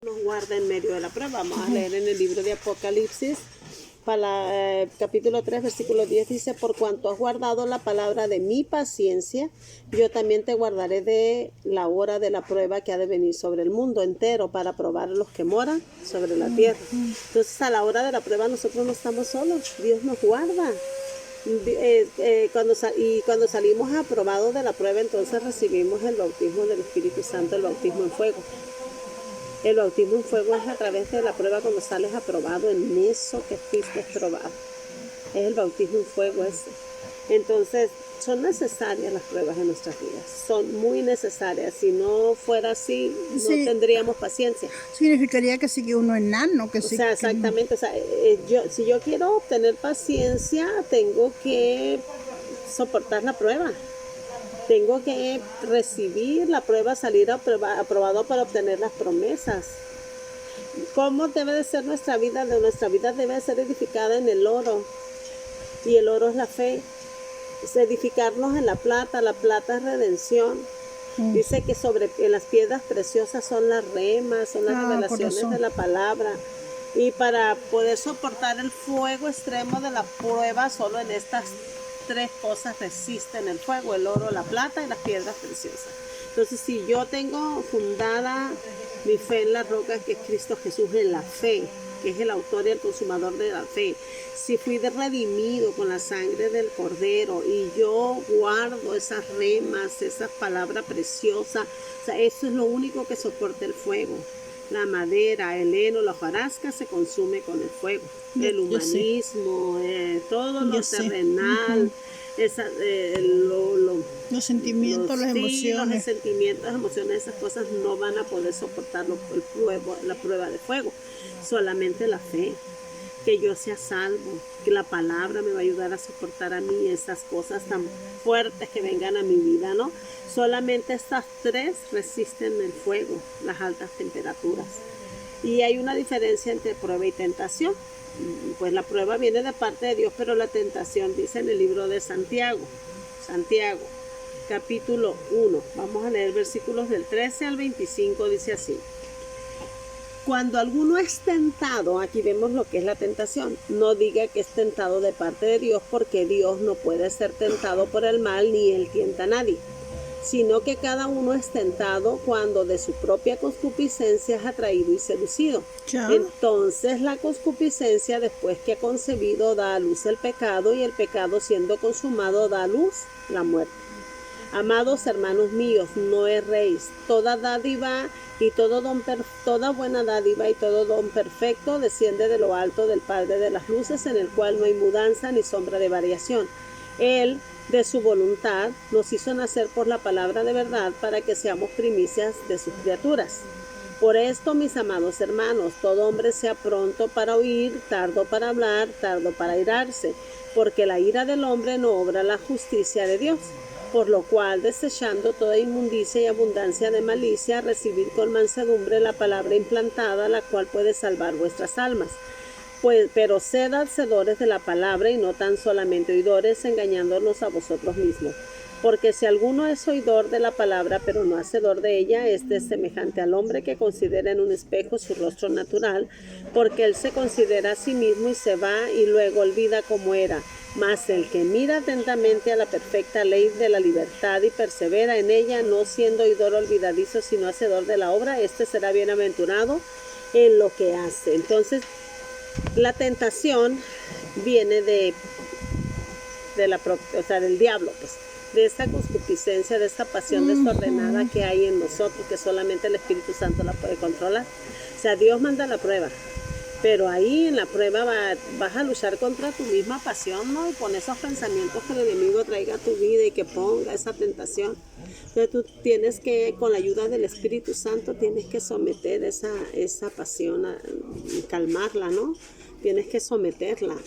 Nos guarda en medio de la prueba. Vamos a leer en el libro de Apocalipsis, para capítulo 3, versículo 10, dice: por cuanto has guardado la palabra de mi paciencia, yo también te guardaré de la hora de la prueba que ha de venir sobre el mundo entero, para probar a los que moran sobre la tierra. Entonces, a la hora de la prueba nosotros no estamos solos, Dios nos guarda. Cuando salimos aprobados de la prueba, entonces recibimos el bautismo del Espíritu Santo, el bautismo en fuego. El bautismo en fuego es a través de la prueba, cuando sales aprobado en eso que fuiste probado. Es el bautismo en fuego ese. Entonces, son necesarias las pruebas en nuestras vidas. Son muy necesarias. Si no fuera así, no tendríamos paciencia. Significaría que sigue uno enano. Exactamente. O sea, si yo quiero obtener paciencia, tengo que soportar la prueba. Tengo que recibir la prueba, salir aprobado para obtener las promesas. ¿Cómo debe de ser nuestra vida? Nuestra vida debe ser edificada en el oro. Y el oro es la fe. Es edificarnos en la plata es redención. Dice que en las piedras preciosas son las remas, son las revelaciones de la palabra. Y para poder soportar el fuego extremo de la prueba, solo en estas tres cosas resisten el fuego: el oro, la plata y las piedras preciosas. Entonces, si yo tengo fundada mi fe en la roca, que es Cristo Jesús, en la fe, que es el autor y el consumador de la fe, si fui redimido con la sangre del Cordero y yo guardo esas remas, esas palabras preciosas, o sea, eso es lo único que soporta el fuego. La madera, el heno, la hojarasca se consume con el fuego. El humanismo, todo lo terrenal, los sentimientos, las emociones. Los sentimientos, las emociones, esas cosas no van a poder soportar la prueba de fuego. Solamente la fe, que yo sea salvo, que la palabra me va a ayudar a soportar a mí esas cosas tan fuertes que vengan a mi vida, ¿no? Solamente estas tres resisten el fuego, las altas temperaturas. Y hay una diferencia entre prueba y tentación. Pues la prueba viene de parte de Dios, pero la tentación, dice en el libro de Santiago, capítulo 1, vamos a leer versículos del 13 al 25, dice así: cuando alguno es tentado, aquí vemos lo que es la tentación, no diga que es tentado de parte de Dios, porque Dios no puede ser tentado por el mal, ni él tienta a nadie, sino que cada uno es tentado cuando de su propia concupiscencia es atraído y seducido. Entonces la concupiscencia, después que ha concebido, da a luz el pecado, y el pecado, siendo consumado, da a luz la muerte. Amados hermanos míos, no erréis. Toda dádiva y toda buena dádiva y todo don perfecto desciende de lo alto del Padre de las luces, en el cual no hay mudanza ni sombra de variación. Él, de su voluntad, nos hizo nacer por la palabra de verdad, para que seamos primicias de sus criaturas. Por esto, mis amados hermanos, todo hombre sea pronto para oír, tardo para hablar, tardo para airarse, porque la ira del hombre no obra la justicia de Dios. Por lo cual, desechando toda inmundicia y abundancia de malicia, recibid con mansedumbre la palabra implantada, la cual puede salvar vuestras almas. Pero sed hacedores de la palabra, y no tan solamente oidores, engañándonos a vosotros mismos. Porque si alguno es oidor de la palabra, pero no hacedor de ella, este es semejante al hombre que considera en un espejo su rostro natural, porque él se considera a sí mismo y se va, y luego olvida cómo era. Mas el que mira atentamente a la perfecta ley de la libertad y persevera en ella, no siendo oidor olvidadizo, sino hacedor de la obra, este será bienaventurado en lo que hace. Entonces, la tentación viene del diablo, pues, de esa concupiscencia, de esa pasión desordenada que hay en nosotros, que solamente el Espíritu Santo la puede controlar. O sea, Dios manda la prueba, pero ahí en la prueba vas a luchar contra tu misma pasión, ¿no? Y con esos pensamientos que el enemigo traiga a tu vida y que ponga esa tentación. Entonces tú tienes que, con la ayuda del Espíritu Santo, tienes que someter esa pasión, calmarla, ¿no? Tienes que someterla.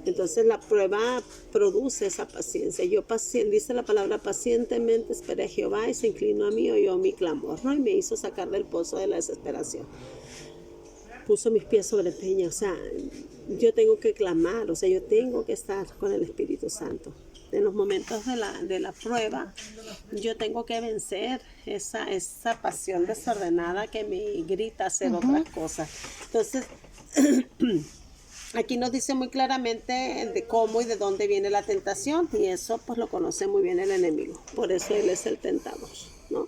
Entonces la prueba produce esa paciencia. Dice la palabra: pacientemente esperé a Jehová, y se inclinó a mí, oyó mi clamor, ¿no? Y me hizo sacar del pozo de la desesperación. Puso mis pies sobre peña. O sea, yo tengo que clamar, o sea, yo tengo que estar con el Espíritu Santo. en los momentos de la prueba, yo tengo que vencer esa pasión desordenada que me grita hacer otras cosas. Entonces, aquí nos dice muy claramente de cómo y de dónde viene la tentación, y eso pues lo conoce muy bien el enemigo. Por eso él es el tentador, ¿no?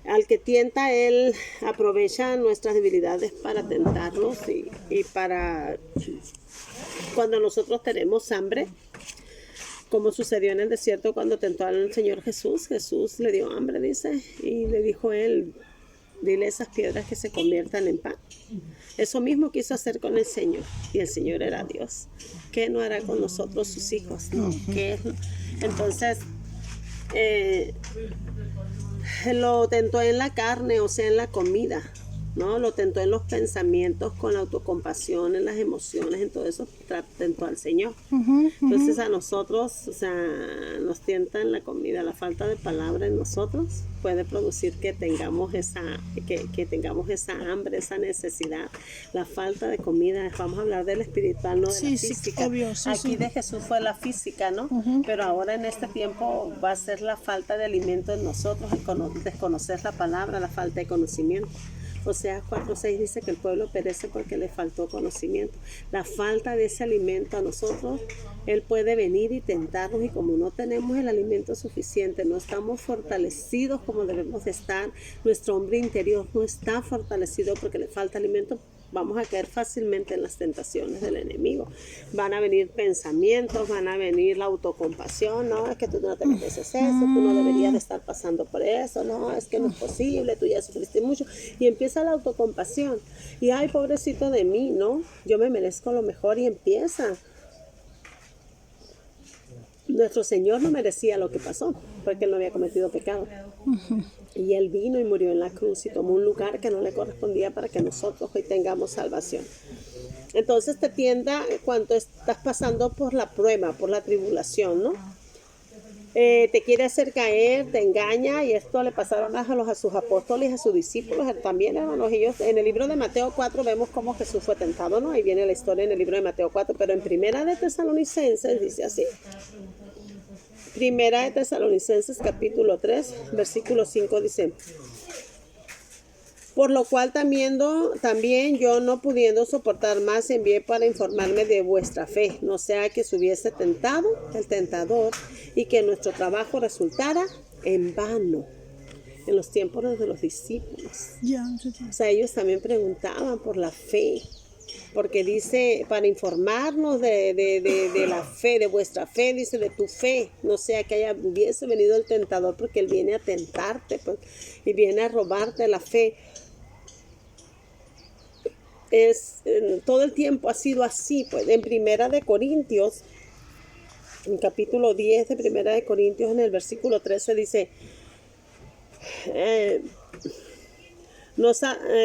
Al que tienta, él aprovecha nuestras debilidades para tentarnos y para cuando nosotros tenemos hambre, como sucedió en el desierto cuando tentó al Señor Jesús. Jesús le dio hambre, dice, y le dijo él, dile a esas piedras que se conviertan en pan. Eso mismo quiso hacer con el Señor, y el Señor era Dios. ¿Qué no hará con nosotros sus hijos? ¿No? Entonces, lo tentó en la carne, o sea, en la comida, ¿no? Lo tentó en los pensamientos, con la autocompasión, en las emociones, en todo eso tentó al Señor. Entonces a nosotros, o sea, nos tienta en la comida. La falta de palabra en nosotros puede producir que tengamos que tengamos esa hambre, esa necesidad. La falta de comida, vamos a hablar del espiritual, no de la física. Obvio, Aquí de Jesús fue la física, ¿no? Pero ahora en este tiempo va a ser la falta de alimento en nosotros, el desconocer la palabra, la falta de conocimiento. Oseas 4:6 dice que el pueblo perece porque le faltó conocimiento. La falta de ese alimento a nosotros, él puede venir y tentarnos, y como no tenemos el alimento suficiente, no estamos fortalecidos como debemos de estar, nuestro hombre interior no está fortalecido porque le falta alimento, vamos a caer fácilmente en las tentaciones del enemigo. Van a venir pensamientos, van a venir la autocompasión, no, es que tú no te mereces eso, tú no deberías de estar pasando por eso, no, es que no es posible, tú ya sufriste mucho, y empieza la autocompasión, y ay, pobrecito de mí, no, yo me merezco lo mejor, y empieza. Nuestro Señor no merecía lo que pasó, porque Él no había cometido pecado. Y Él vino y murió en la cruz y tomó un lugar que no le correspondía para que nosotros hoy tengamos salvación. Entonces te tienta cuando estás pasando por la prueba, por la tribulación, ¿no? Te quiere hacer caer, te engaña, y esto le pasaron a sus apóstoles, a sus discípulos, también, hermanos. Ellos, en el libro de Mateo 4 vemos cómo Jesús fue tentado, ¿no? Ahí viene la historia en el libro de Mateo 4, pero en Primera de Tesalonicenses dice así. Primera de Tesalonicenses capítulo 3, versículo 5 dice: por lo cual también yo, no pudiendo soportar más, envié para informarme de vuestra fe, no sea que se hubiese tentado el tentador y que nuestro trabajo resultara en vano. En los tiempos de los discípulos, o sea, ellos también preguntaban por la fe, porque dice, para informarnos de la fe, de vuestra fe, dice, de tu fe, no sea que hubiese venido el tentador, porque él viene a tentarte, pues, y viene a robarte la fe. Todo el tiempo ha sido así, pues. En Primera de Corintios, en capítulo 10 de Primera de Corintios, en el versículo 13 dice,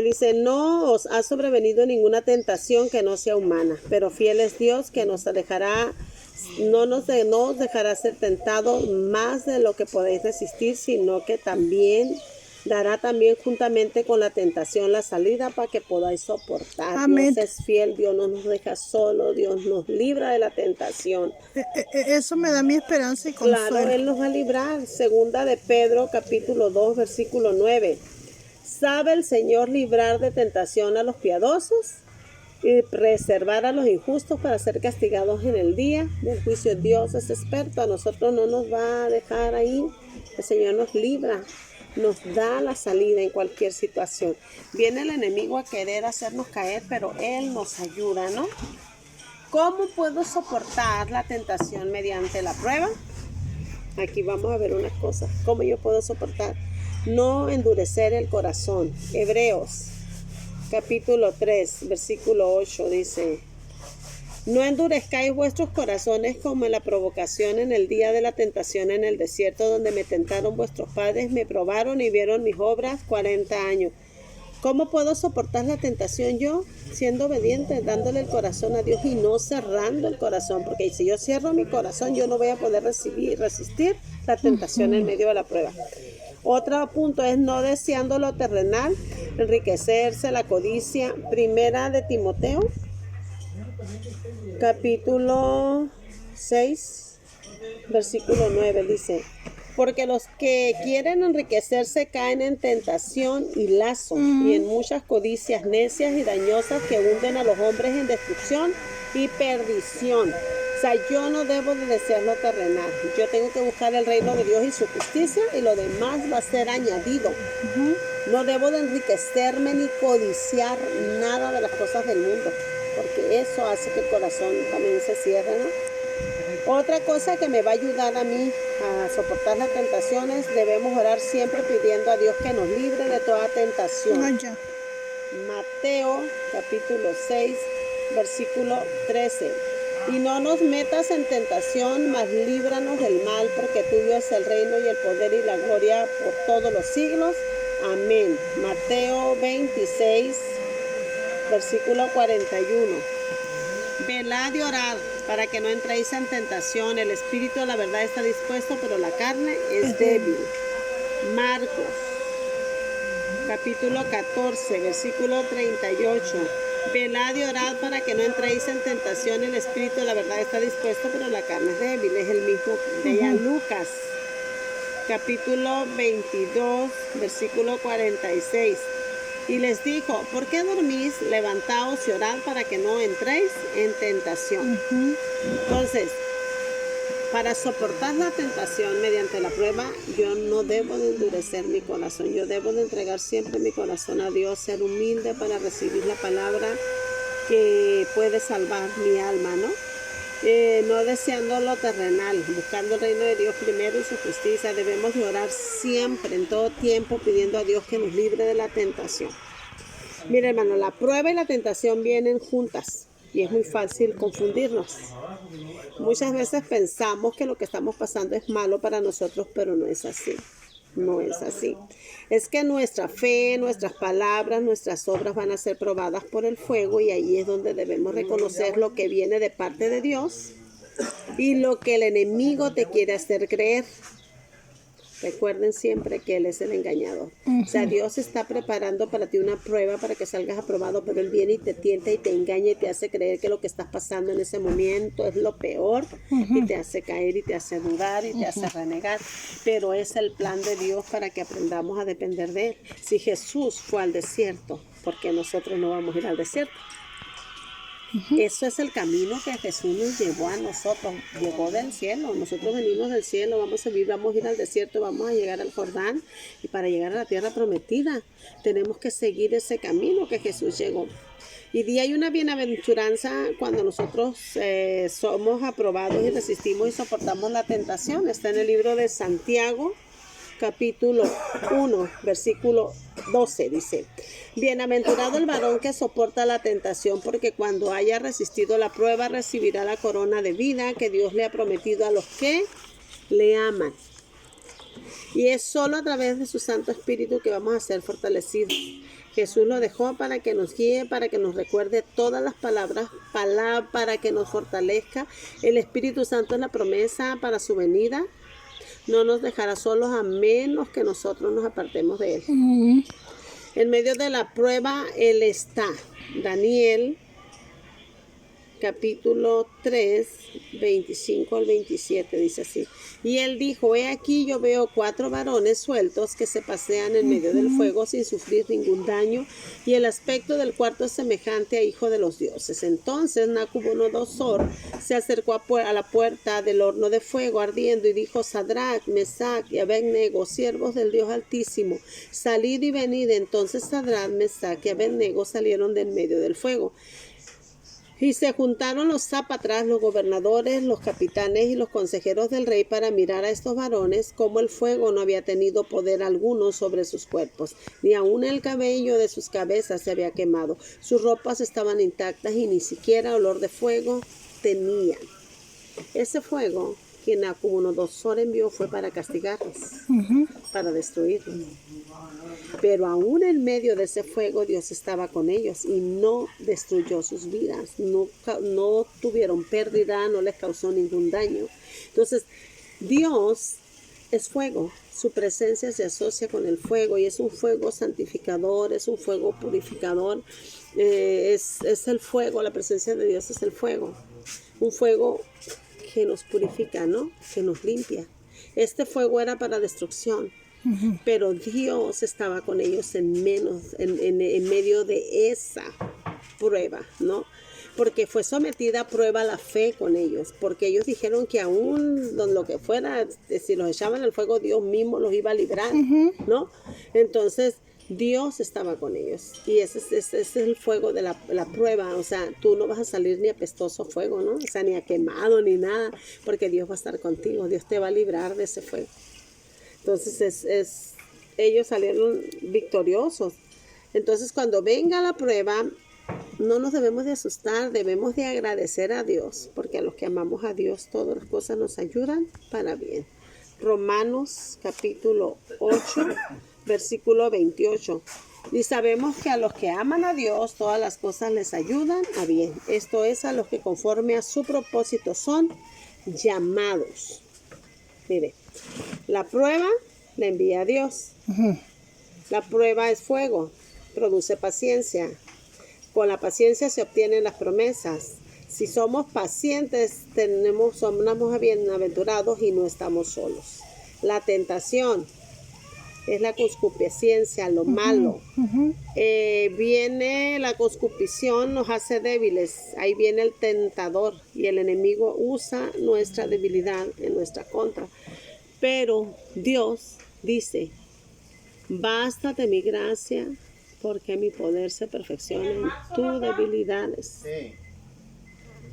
dice, no os ha sobrevenido ninguna tentación que no sea humana, pero fiel es Dios, que no os dejará ser tentado más de lo que podéis resistir, sino que también dará también juntamente con la tentación la salida para que podáis soportar. Amén. Dios es fiel, Dios no nos deja solo, Dios nos libra de la tentación. Eso me da mi esperanza y consuelo. Claro, Él nos va a librar. Segunda de Pedro, capítulo 2, versículo 9. ¿Sabe el Señor librar de tentación a los piadosos y preservar a los injustos para ser castigados en el día del juicio? Dios es experto, a nosotros no nos va a dejar ahí. El Señor nos libra, nos da la salida en cualquier situación. Viene el enemigo a querer hacernos caer, pero Él nos ayuda, ¿no? ¿Cómo puedo soportar la tentación mediante la prueba? Aquí vamos a ver unas cosas. ¿Cómo yo puedo soportar? No endurecer el corazón. Hebreos, capítulo 3, versículo 8 dice: no endurezcáis vuestros corazones como en la provocación en el día de la tentación en el desierto, donde me tentaron vuestros padres, me probaron y vieron mis obras 40 años. ¿Cómo puedo soportar la tentación yo? Siendo obediente, dándole el corazón a Dios y no cerrando el corazón, porque si yo cierro mi corazón, yo no voy a poder resistir la tentación en medio de la prueba. Otro punto es no deseando lo terrenal, enriquecerse, la codicia. Primera de Timoteo, capítulo 6, versículo 9 dice: porque los que quieren enriquecerse caen en tentación y lazo, y en muchas codicias necias y dañosas que hunden a los hombres en destrucción y perdición. O sea, yo no debo de desear lo terrenal. Yo tengo que buscar el reino de Dios y su justicia, y lo demás va a ser añadido. No debo de enriquecerme ni codiciar nada de las cosas del mundo, porque eso hace que el corazón también se cierre, ¿no? Otra cosa que me va a ayudar a mí a soportar las tentaciones, debemos orar siempre pidiendo a Dios que nos libre de toda tentación. Mateo capítulo 6, versículo 13. Y no nos metas en tentación, mas líbranos del mal, porque tuyo es el reino y el poder y la gloria por todos los siglos. Amén. Mateo 26, versículo 41. Velad y orad para que no entréis en tentación. El espíritu de la verdad está dispuesto, pero la carne es débil. Marcos capítulo 14, versículo 38. Velad y orad para que no entréis en tentación. El espíritu de la verdad está dispuesto, pero la carne es débil. Es el mismo de allá. Lucas capítulo 22, versículo 46. Y les dijo: ¿por qué dormís? Levantaos y orad para que no entréis en tentación. Entonces, para soportar la tentación mediante la prueba, yo no debo de endurecer mi corazón. Yo debo de entregar siempre mi corazón a Dios, ser humilde para recibir la palabra que puede salvar mi alma, ¿no? No deseando lo terrenal, buscando el reino de Dios primero y su justicia. Debemos de orar siempre, en todo tiempo, pidiendo a Dios que nos libre de la tentación. Mira, hermano, la prueba y la tentación vienen juntas y es muy fácil confundirnos. Muchas veces pensamos que lo que estamos pasando es malo para nosotros, pero no es así. No es así. Es que nuestra fe, nuestras palabras, nuestras obras van a ser probadas por el fuego, y ahí es donde debemos reconocer lo que viene de parte de Dios y lo que el enemigo te quiere hacer creer. Recuerden siempre que Él es el engañador. O sea, Dios está preparando para ti una prueba para que salgas aprobado, pero Él viene y te tienta y te engaña y te hace creer que lo que estás pasando en ese momento es lo peor, y te hace caer y te hace dudar y te hace renegar. Pero es el plan de Dios para que aprendamos a depender de Él. Si Jesús fue al desierto, ¿por qué nosotros no vamos a ir al desierto? Eso es el camino que Jesús nos llevó a nosotros. Llegó del cielo. Nosotros venimos del cielo, vamos a vivir, vamos a ir al desierto, vamos a llegar al Jordán. Y para llegar a la tierra prometida, tenemos que seguir ese camino que Jesús llegó. Y hay una bienaventuranza cuando nosotros somos aprobados y resistimos y soportamos la tentación. Está en el libro de Santiago, capítulo 1, versículo 12, dice: bienaventurado el varón que soporta la tentación, porque cuando haya resistido la prueba recibirá la corona de vida que Dios le ha prometido a los que le aman. Y es solo a través de su Santo Espíritu que vamos a ser fortalecidos. Jesús lo dejó para que nos guíe, para que nos recuerde todas las palabras, para que nos fortalezca. El Espíritu Santo es la promesa para su venida. No nos dejará solos a menos que nosotros nos apartemos de Él. En medio de la prueba, Él está. Daniel, capítulo 3, 25 al 27, dice así: y él dijo: he aquí, yo veo 4 varones sueltos que se pasean en medio del fuego sin sufrir ningún daño, y el aspecto del cuarto es semejante a hijo de los dioses. Entonces Nabucodonosor se acercó a la puerta del horno de fuego ardiendo y dijo: Sadrach, Mesach y Abednego, siervos del Dios Altísimo, salid y venid. Entonces Sadrach, Mesach y Abednego salieron de en medio del fuego. Y se juntaron los sátrapas, los gobernadores, los capitanes y los consejeros del rey para mirar a estos varones, como el fuego no había tenido poder alguno sobre sus cuerpos, ni aun el cabello de sus cabezas se había quemado. Sus ropas estaban intactas y ni siquiera olor de fuego tenían. Ese fuego que Nabucodonosor envió fue para castigarlos, para destruirlos. Pero aún en medio de ese fuego Dios estaba con ellos y no destruyó sus vidas, no tuvieron pérdida, no les causó ningún daño. Entonces, Dios es fuego, su presencia se asocia con el fuego y es un fuego santificador, es un fuego purificador, es el fuego, la presencia de Dios es el fuego, un fuego que nos purifica, ¿no? Que nos limpia. Este fuego era para destrucción, pero Dios estaba con ellos en medio de esa prueba, ¿no? Porque fue sometida a prueba la fe con ellos, porque ellos dijeron que aún lo que fuera, si los echaban al fuego, Dios mismo los iba a librar, ¿no? Entonces, Dios estaba con ellos, y ese es el fuego de la prueba. O sea, tú no vas a salir ni apestoso fuego, ¿no? O sea, ni a quemado, ni nada, porque Dios va a estar contigo, Dios te va a librar de ese fuego. Entonces, ellos salieron victoriosos. Entonces, cuando venga la prueba, no nos debemos de asustar, debemos de agradecer a Dios, porque a los que amamos a Dios, todas las cosas nos ayudan para bien. Romanos capítulo 8, versículo 28. Y sabemos que a los que aman a Dios, todas las cosas les ayudan a bien. Esto es, a los que conforme a su propósito son llamados. Mire, la prueba la envía Dios. La prueba es fuego, produce paciencia. Con la paciencia se obtienen las promesas. Si somos pacientes, somos bienaventurados y no estamos solos. La tentación es la concupiscencia, lo malo. Viene la concupisción, nos hace débiles. Ahí viene el tentador y el enemigo usa nuestra debilidad en nuestra contra. Pero Dios dice, bástate mi gracia, porque mi poder se perfecciona en tus debilidades.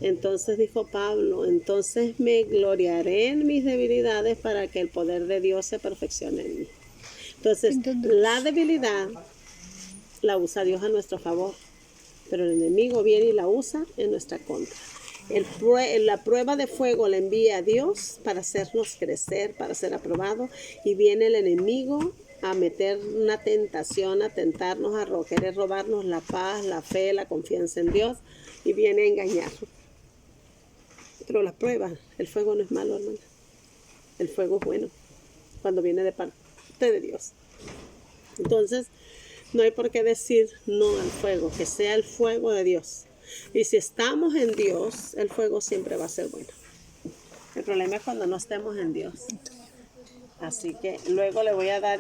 Entonces dijo Pablo, entonces me gloriaré en mis debilidades para que el poder de Dios se perfeccione en mí. Entonces, la debilidad la usa Dios a nuestro favor, pero el enemigo viene y la usa en nuestra contra. La prueba de fuego la envía a Dios para hacernos crecer, para ser aprobado, y viene el enemigo a meter una tentación, a tentarnos, querer robarnos la paz, la fe, la confianza en Dios, y viene a engañarnos. Pero la prueba, el fuego no es malo, hermana. El fuego es bueno cuando viene de parte de Dios. Entonces, no hay por qué decir no al fuego, que sea el fuego de Dios. Y si estamos en Dios, el fuego siempre va a ser bueno. El problema es cuando no estemos en Dios. Así que luego le voy a dar